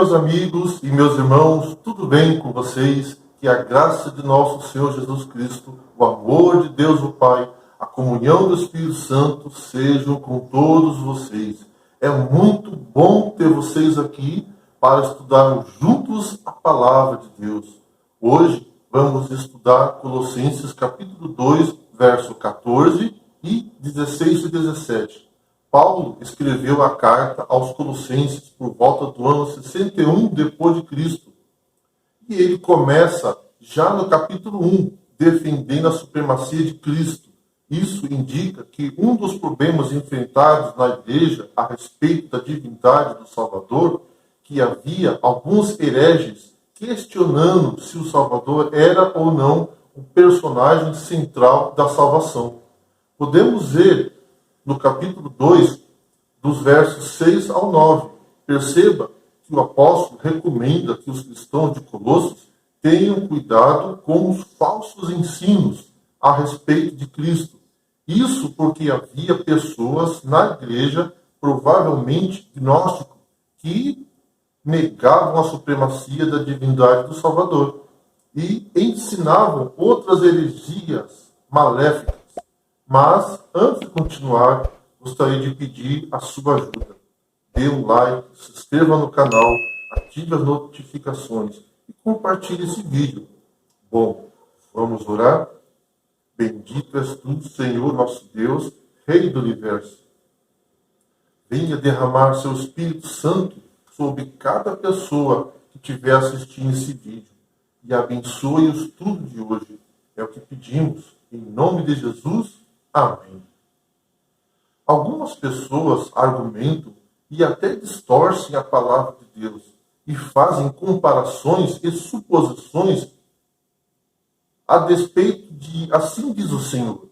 meus amigos e meus irmãos, tudo bem com vocês? Que a graça de nosso Senhor Jesus Cristo, o amor de Deus o Pai, a comunhão do Espírito Santo sejam com todos vocês. É muito bom ter vocês aqui para estudarmos juntos a palavra de Deus. Hoje vamos estudar Colossenses capítulo 2, verso 14 e 16 e 17. Paulo escreveu a carta aos Colossenses por volta do ano 61 depois de Cristo. E ele começa já no capítulo 1, defendendo a supremacia de Cristo. Isso indica que um dos problemas enfrentados na igreja a respeito da divindade do Salvador, que havia alguns hereges questionando se o Salvador era ou não o personagem central da salvação. Podemos ver no capítulo 2, dos versos 6 ao 9. Perceba que o apóstolo recomenda que os cristãos de Colossos tenham cuidado com os falsos ensinos a respeito de Cristo. Isso porque havia pessoas na igreja, provavelmente gnósticos, que negavam a supremacia da divindade do Salvador e ensinavam outras heresias maléficas. Mas, antes de continuar, gostaria de pedir a sua ajuda. Dê um like, se inscreva no canal, ative as notificações e compartilhe esse vídeo. Bom, vamos orar? Bendito és tu, Senhor nosso Deus, Rei do Universo. Venha derramar seu Espírito Santo sobre cada pessoa que estiver assistindo esse vídeo e abençoe o estudo de hoje. É o que pedimos. Em nome de Jesus. Amém. Algumas pessoas argumentam e até distorcem a palavra de Deus e fazem comparações e suposições a despeito de, assim diz o Senhor,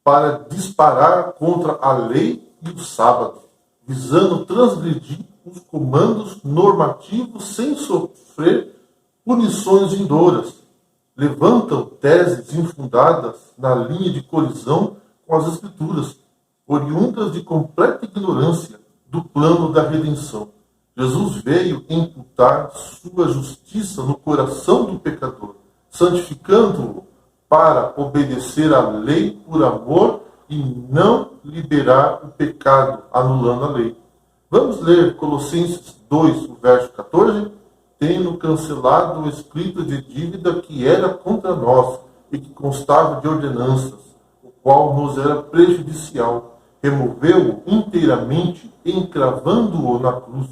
para disparar contra a lei e o sábado, visando transgredir os comandos normativos sem sofrer punições vindouras. Levantam teses infundadas na linha de colisão com as Escrituras, oriundas de completa ignorância do plano da redenção. Jesus veio imputar sua justiça no coração do pecador, santificando-o para obedecer à lei por amor e não liberar o pecado, anulando a lei. Vamos ler Colossenses 2, o verso 14. Tendo cancelado o escrito de dívida que era contra nós e que constava de ordenanças, o qual nos era prejudicial, removeu-o inteiramente, encravando-o na cruz.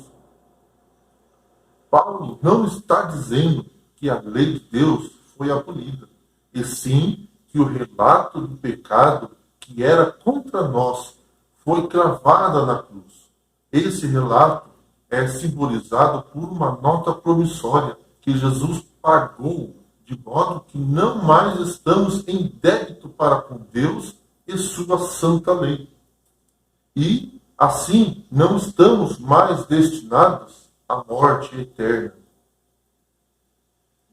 Paulo não está dizendo que a lei de Deus foi abolida, e sim que o relato do pecado que era contra nós foi cravada na cruz. Esse relato é simbolizado por uma nota promissória que Jesus pagou, de modo que não mais estamos em débito para com Deus e sua santa lei. E, assim, não estamos mais destinados à morte eterna.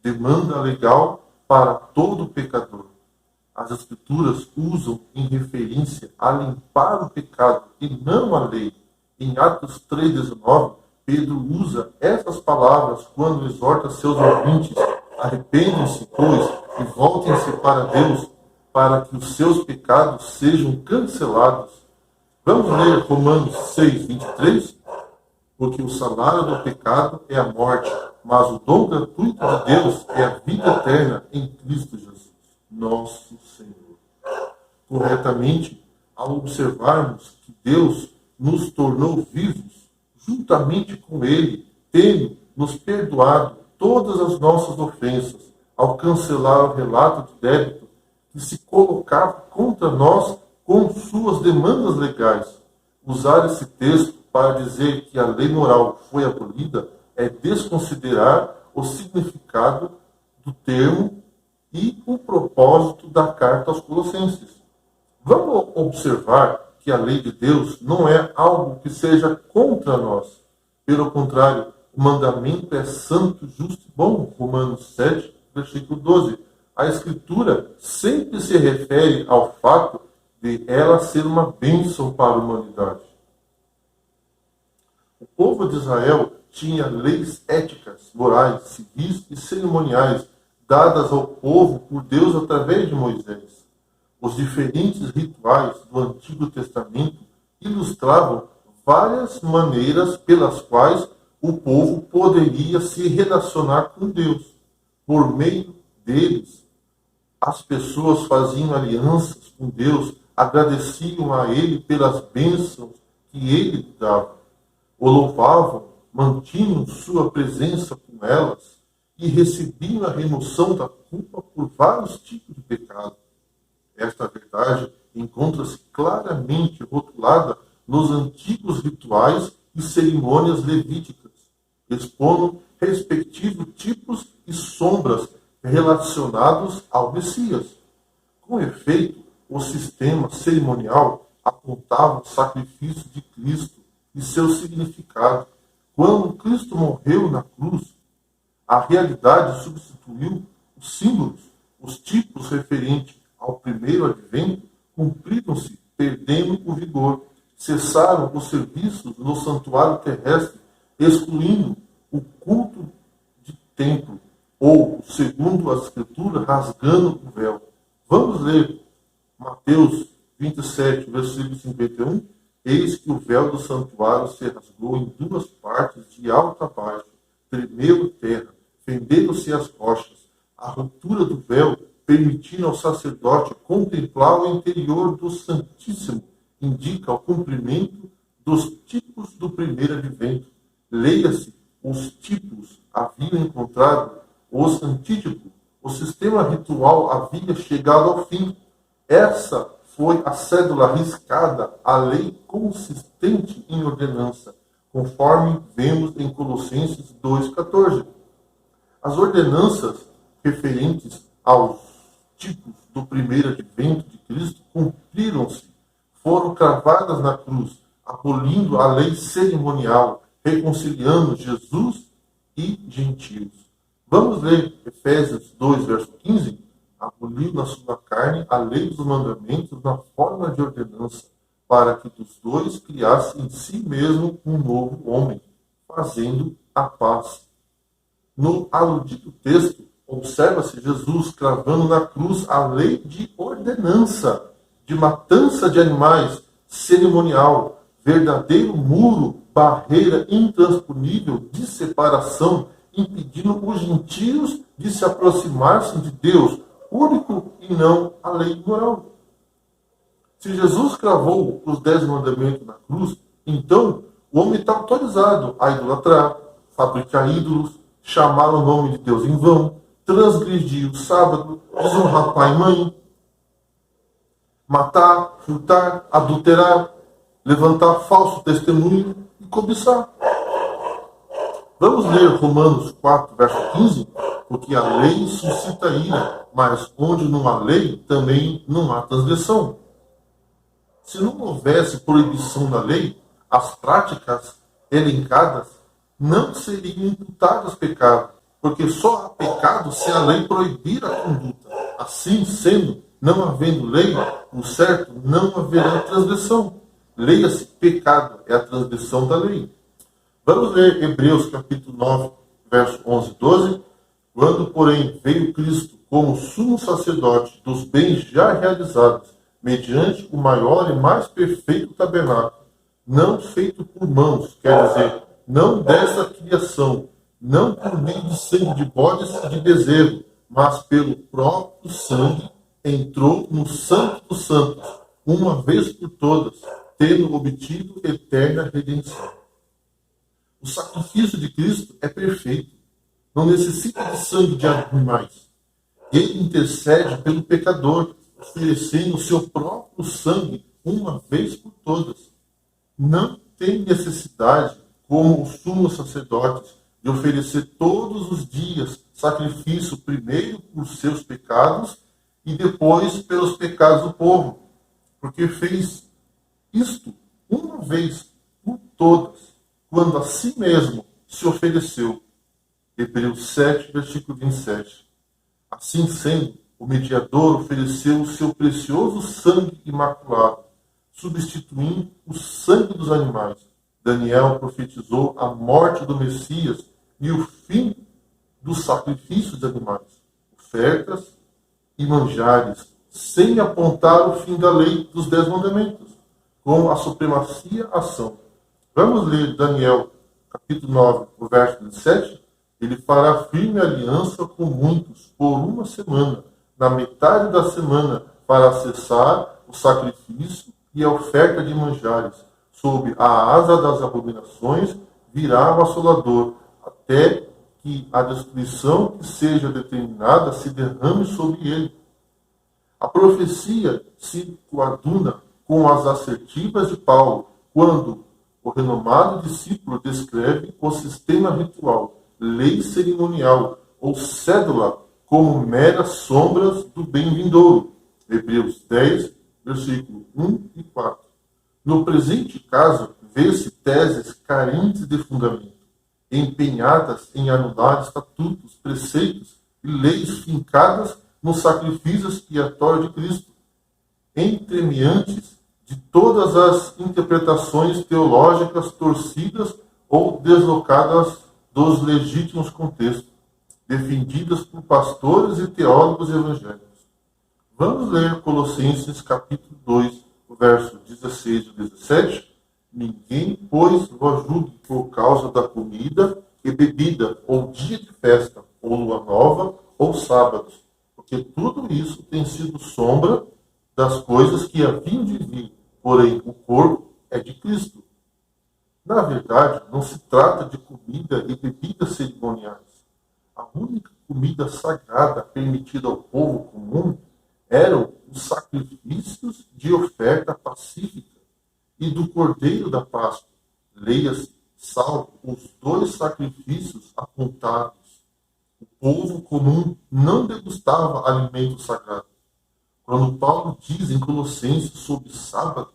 Demanda legal para todo pecador. As Escrituras usam em referência a limpar o pecado e não a lei. Em Atos 3,19, Pedro usa essas palavras quando exorta seus ouvintes: arrependam-se, pois, e voltem-se para Deus, para que os seus pecados sejam cancelados. Vamos ler Romanos 6, 23? Porque o salário do pecado é a morte, mas o dom gratuito de Deus é a vida eterna em Cristo Jesus, nosso Senhor. Corretamente, ao observarmos que Deus nos tornou vivos, juntamente com Ele, tendo nos perdoado todas as nossas ofensas, ao cancelar o relato de débito que se colocava contra nós com suas demandas legais. Usar esse texto para dizer que a lei moral foi abolida é desconsiderar o significado do termo e o propósito da carta aos Colossenses. Vamos observar que a lei de Deus não é algo que seja contra nós. Pelo contrário, o mandamento é santo, justo e bom. Romanos 7, versículo 12. A Escritura sempre se refere ao fato de ela ser uma bênção para a humanidade. O povo de Israel tinha leis éticas, morais, civis e cerimoniais dadas ao povo por Deus através de Moisés. Os diferentes rituais do Antigo Testamento ilustravam várias maneiras pelas quais o povo poderia se relacionar com Deus. Por meio deles, as pessoas faziam alianças com Deus, agradeciam a Ele pelas bênçãos que Ele dava, o louvavam, mantinham sua presença com elas e recebiam a remoção da culpa por vários tipos de pecado. Esta verdade encontra-se claramente rotulada nos antigos rituais e cerimônias levíticas, expondo respectivos tipos e sombras relacionados ao Messias. Com efeito, o sistema cerimonial apontava o sacrifício de Cristo e seu significado. Quando Cristo morreu na cruz, a realidade substituiu os símbolos, os tipos referentes ao primeiro advento cumpriram-se, perdendo o vigor. Cessaram os serviços no santuário terrestre, excluindo o culto de templo, ou, segundo a Escritura, rasgando o véu. Vamos ler Mateus 27, versículo 51. Eis que o véu do santuário se rasgou em duas partes, de alto a baixo, tremeu a terra, fenderam-se as rochas. A ruptura do véu, permitindo ao sacerdote contemplar o interior do Santíssimo, indica o cumprimento dos tipos do primeiro advento. Leia-se, os tipos haviam encontrado os antítipos. O sistema ritual havia chegado ao fim. Essa foi a cédula riscada, a lei consistente em ordenança, conforme vemos em Colossenses 2,14. As ordenanças referentes aos tipos do primeiro advento de Cristo cumpriram-se, foram cravadas na cruz, abolindo a lei cerimonial, reconciliando Jesus e gentios. Vamos ler Efésios 2, verso 15? Aboliu na sua carne a lei dos mandamentos na forma de ordenança, para que dos dois criasse em si mesmo um novo homem, fazendo a paz. No aludido texto, observa-se Jesus cravando na cruz a lei de ordenança, de matança de animais, cerimonial, verdadeiro muro, barreira intransponível de separação, impedindo os gentios de se aproximarem de Deus, único e não a lei moral. Se Jesus cravou os 10 mandamentos na cruz, então o homem está autorizado a idolatrar, fabricar ídolos, chamar o nome de Deus em vão, transgredir o sábado, desonrar pai e mãe, matar, furtar, adulterar, levantar falso testemunho e cobiçar. Vamos ler Romanos 4, verso 15, porque a lei suscita ira, mas onde não há lei, também não há transgressão. Se não houvesse proibição da lei, as práticas elencadas não seriam imputadas pecado, porque só há pecado se a lei proibir a conduta. Assim sendo, não havendo lei, o certo, não haverá transgressão. Leia-se, pecado é a transgressão da lei. Vamos ler Hebreus capítulo 9, verso 11 e 12. Quando, porém, veio Cristo como sumo sacerdote dos bens já realizados, mediante o maior e mais perfeito tabernáculo, não feito por mãos, quer dizer, não dessa criação, não por meio de sangue de bodes e de bezerro, mas pelo próprio sangue, entrou no Santo dos Santos, uma vez por todas, tendo obtido eterna redenção. O sacrifício de Cristo é perfeito. Não necessita de sangue de animais. Ele intercede pelo pecador, oferecendo o seu próprio sangue uma vez por todas. Não tem necessidade, como os sumos sacerdotes, de oferecer todos os dias sacrifício, primeiro por seus pecados e depois pelos pecados do povo, porque fez isto uma vez por todas, quando a si mesmo se ofereceu. Hebreus 7, versículo 27. Assim sendo, o mediador ofereceu o seu precioso sangue imaculado, substituindo o sangue dos animais. Daniel profetizou a morte do Messias e o fim dos sacrifícios de animais, ofertas e manjares, sem apontar o fim da lei dos 10 mandamentos, com a supremacia ação. Vamos ler Daniel, capítulo 9, o verso 17. Ele fará firme aliança com muitos por uma semana. Na metade da semana, para cessar o sacrifício e a oferta de manjares. Sob a asa das abominações virá o assolador, até que a destruição que seja determinada se derrame sobre ele. A profecia se coaduna com as assertivas de Paulo, quando o renomado discípulo descreve o sistema ritual, lei cerimonial ou cédula como meras sombras do bem vindouro. Hebreus 10, versículo 1 e 4. No presente caso, vê-se teses carentes de fundamento, empenhadas em anular estatutos, preceitos e leis fincadas nos sacrifícios expiatórios de Cristo, entremeantes de todas as interpretações teológicas torcidas ou deslocadas dos legítimos contextos, defendidas por pastores e teólogos evangélicos. Vamos ler Colossenses capítulo 2, versos 16 e 17. Ninguém, pois, vos julgue por causa da comida e bebida, ou dia de festa, ou lua nova, ou sábados, porque tudo isso tem sido sombra das coisas que haviam de vir, porém o corpo é de Cristo. Na verdade, não se trata de comida e bebidas cerimoniais. A única comida sagrada permitida ao povo comum eram os sacrifícios de oferta pacífica e do Cordeiro da Páscoa. Leia-se, salvo os 2 sacrifícios apontados. O povo comum não degustava alimento sagrado. Quando Paulo diz em Colossenses sobre sábado,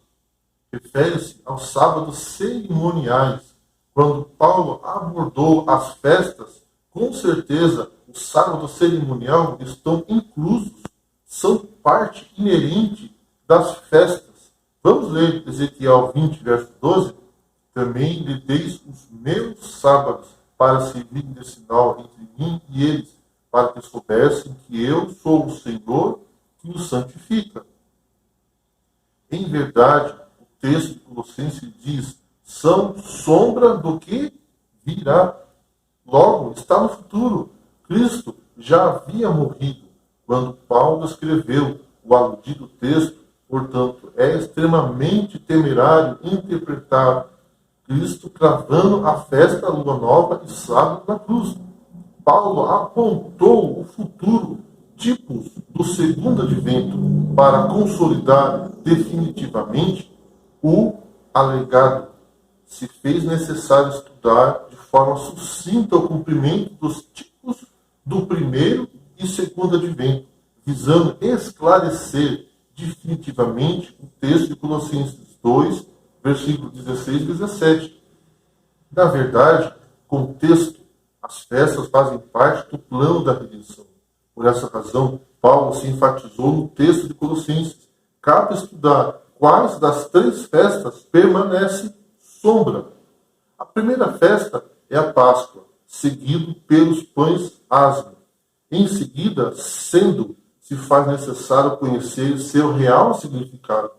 refere-se aos sábados cerimoniais. Quando Paulo abordou as festas, com certeza os sábados cerimoniais estão inclusos, são parte inerente das festas. Vamos ler Ezequiel 20, verso 12. Também lhe deis os meus sábados para servirem de sinal entre mim e eles, para que soubessem que eu sou o Senhor que os santifica. Em verdade, o texto de Colossenses diz, são sombra do que virá. Logo, está no futuro. Cristo já havia morrido quando Paulo escreveu o aludido texto. Portanto, é extremamente temerário interpretar Cristo cravando a festa da lua nova e sábado na cruz. Paulo apontou o futuro, tipos do segundo advento, para consolidar definitivamente o alegado. Se fez necessário estudar de forma sucinta o cumprimento dos tipos do primeiro e segundo advento, visando esclarecer definitivamente o texto de Colossenses 2, versículos 16 e 17. Na verdade, contexto, as festas fazem parte do plano da redenção. Por essa razão, Paulo se enfatizou no texto de Colossenses. Cabe estudar quais das 3 festas permanece sombra. A primeira festa é a Páscoa, seguido pelos pães asmos. Em seguida, se faz necessário conhecer seu real significado.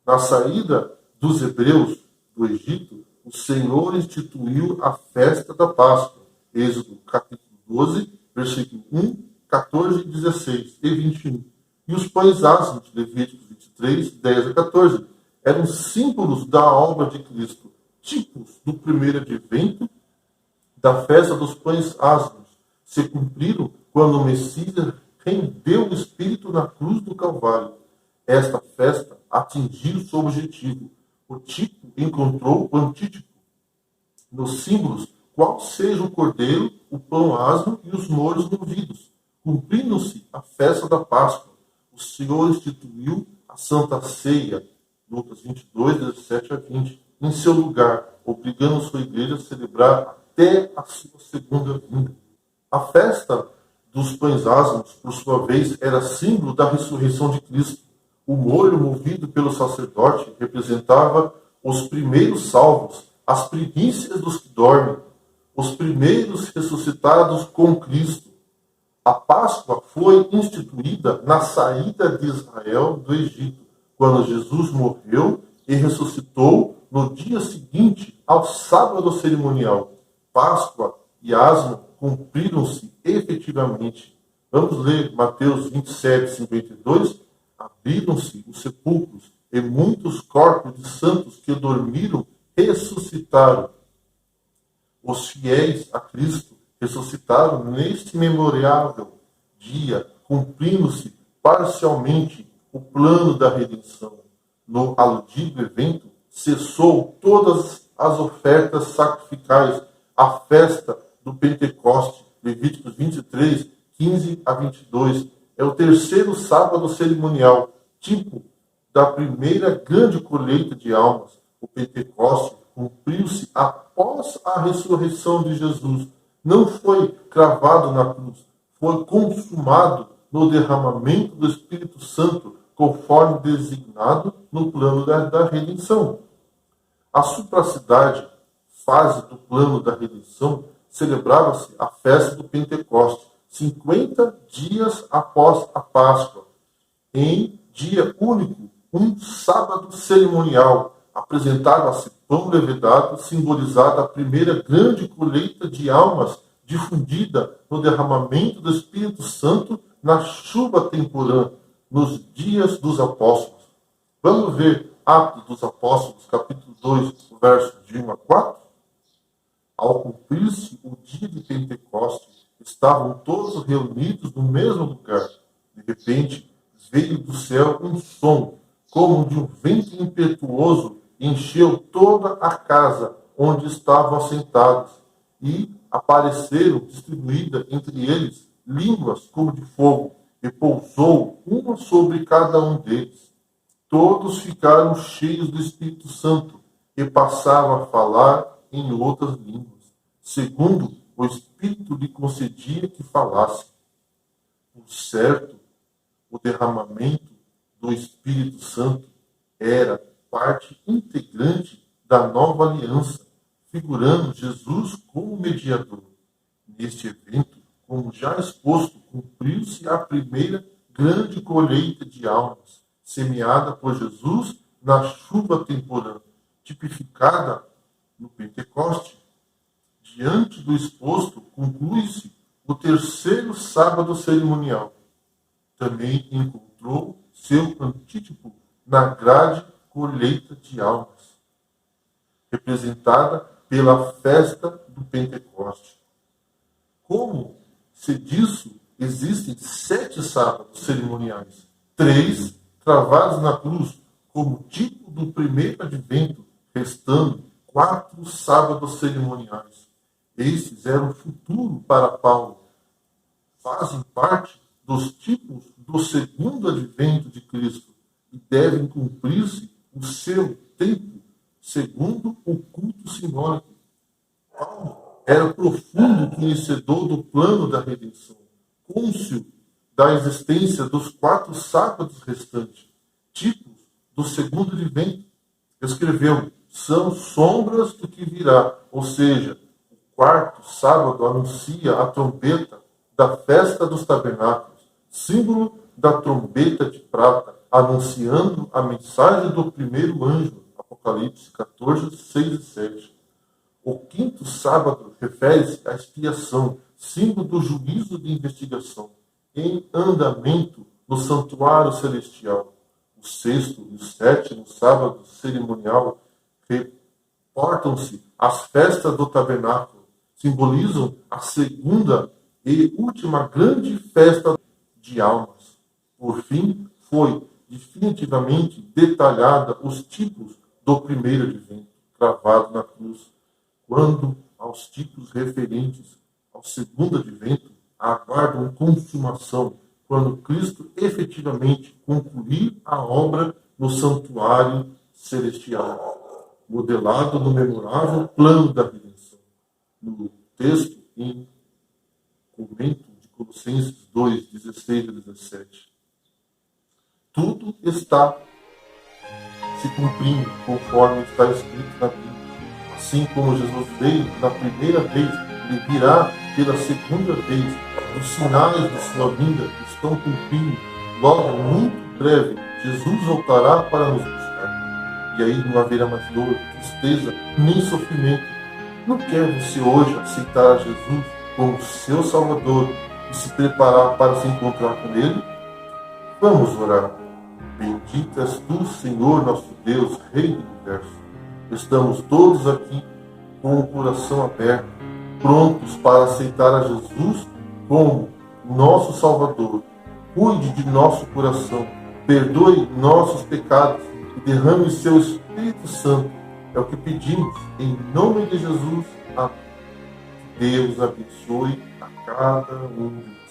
Na saída dos hebreus do Egito, o Senhor instituiu a festa da Páscoa. Êxodo capítulo 12, versículo 1, 14, 16 e 21. E os pães asmos, Levíticos 23, 10 a 14, eram símbolos da obra de Cristo, tipos do primeiro advento, da festa dos pães asmos, se cumpriram quando o Messias rendeu o Espírito na cruz do Calvário. Esta festa atingiu seu objetivo. O tipo encontrou o antítipo. Nos símbolos, qual seja o cordeiro, o pão asmo e os molhos movidos. Cumprindo-se a festa da Páscoa, o Senhor instituiu a Santa Ceia, Lucas 22, 17 a 20, em seu lugar, obrigando sua igreja a celebrar até a sua segunda vinda. A festa dos pães asmos, por sua vez, era símbolo da ressurreição de Cristo. O molho movido pelo sacerdote representava os primeiros salvos, as primícias dos que dormem, os primeiros ressuscitados com Cristo. A Páscoa foi instituída na saída de Israel do Egito, quando Jesus morreu e ressuscitou no dia seguinte ao sábado cerimonial. Páscoa e Asmo cumpriram-se efetivamente. Vamos ler Mateus 27, 52. Abriram-se os sepulcros e muitos corpos de santos que dormiram ressuscitaram. Os fiéis a Cristo ressuscitaram neste memorável dia, cumprindo-se parcialmente o plano da redenção. No aludido evento, cessou todas as ofertas sacrificais, a festa do Pentecoste, Levíticos 23, 15 a 22. É o terceiro sábado cerimonial, tipo da primeira grande colheita de almas. O Pentecoste cumpriu-se após a ressurreição de Jesus. Não foi cravado na cruz, foi consumado no derramamento do Espírito Santo, conforme designado no plano da redenção. A supracidade, fase do plano da redenção, celebrava-se a festa do Pentecoste, 50 dias após a Páscoa, em dia único, um sábado cerimonial. Apresentava-se pão levedado, simbolizada a primeira grande colheita de almas difundida no derramamento do Espírito Santo na chuva temporã, nos dias dos apóstolos. Vamos ver Atos dos Apóstolos, capítulo 2, versos de 1 a 4? Ao cumprir-se o dia de Pentecostes, estavam todos reunidos no mesmo lugar. De repente, veio do céu um som, como de um vento impetuoso, e encheu toda a casa onde estavam assentados. E apareceram distribuídas entre eles línguas como de fogo, e pousou uma sobre cada um deles. Todos ficaram cheios do Espírito Santo e passavam a falar em outras línguas, segundo o Espírito lhe concedia que falasse. Por certo, o derramamento do Espírito Santo era parte integrante da nova aliança, figurando Jesus como mediador. Neste evento, como já exposto, cumpriu-se a primeira grande colheita de almas, semeada por Jesus na chuva temporã, tipificada no Pentecoste. Diante do exposto, conclui-se o terceiro sábado cerimonial. Também encontrou seu antítipo na grande colheita de almas, representada pela festa do Pentecoste. Como se disso, existem 7 sábados cerimoniais, 3 cravados na cruz, como tipo do primeiro advento, restando 4 sábados cerimoniais. Estes eram futuro para Paulo. Fazem parte dos tipos do segundo advento de Cristo e devem cumprir-se o seu tempo, segundo o culto simbólico. Paulo era profundo conhecedor do plano da redenção, cônscio da existência dos 4 sábados restantes, tipos do segundo advento. Escreveu: são sombras do que virá, ou seja, o 4º sábado anuncia a trombeta da festa dos tabernáculos, símbolo da trombeta de prata, anunciando a mensagem do primeiro anjo, Apocalipse 14, 6 e 7. O 5º sábado refere-se à expiação, símbolo do juízo de investigação, em andamento no santuário celestial. O 6º e o 7º sábado cerimonial reportam-se às festas do tabernáculo, simbolizam a segunda e última grande festa de almas. Por fim, foi definitivamente detalhada os tipos do primeiro advento, cravado na cruz. Quando aos tipos referentes ao segundo advento, aguardam consumação, quando Cristo efetivamente concluir a obra no santuário celestial, modelado no memorável plano da redenção. No texto, em comento de Colossenses 2, 16 a 17. Tudo está se cumprindo conforme está escrito na Bíblia. Assim como Jesus veio na primeira vez, ele virá pela segunda vez. Os sinais de sua vinda estão cumprindo. Logo, muito breve, Jesus voltará para nos buscar. E aí não haverá mais dor, tristeza, nem sofrimento. Não quer você hoje aceitar a Jesus como seu Salvador e se preparar para se encontrar com Ele? Vamos orar. Bendito és tu, Senhor, nosso Deus, Rei do Universo. Estamos todos aqui com o coração aberto, prontos para aceitar a Jesus como nosso Salvador. Cuide de nosso coração, perdoe nossos pecados e derrame o seu Espírito Santo. É o que pedimos, em nome de Jesus. Amém. Deus abençoe a cada um de nós.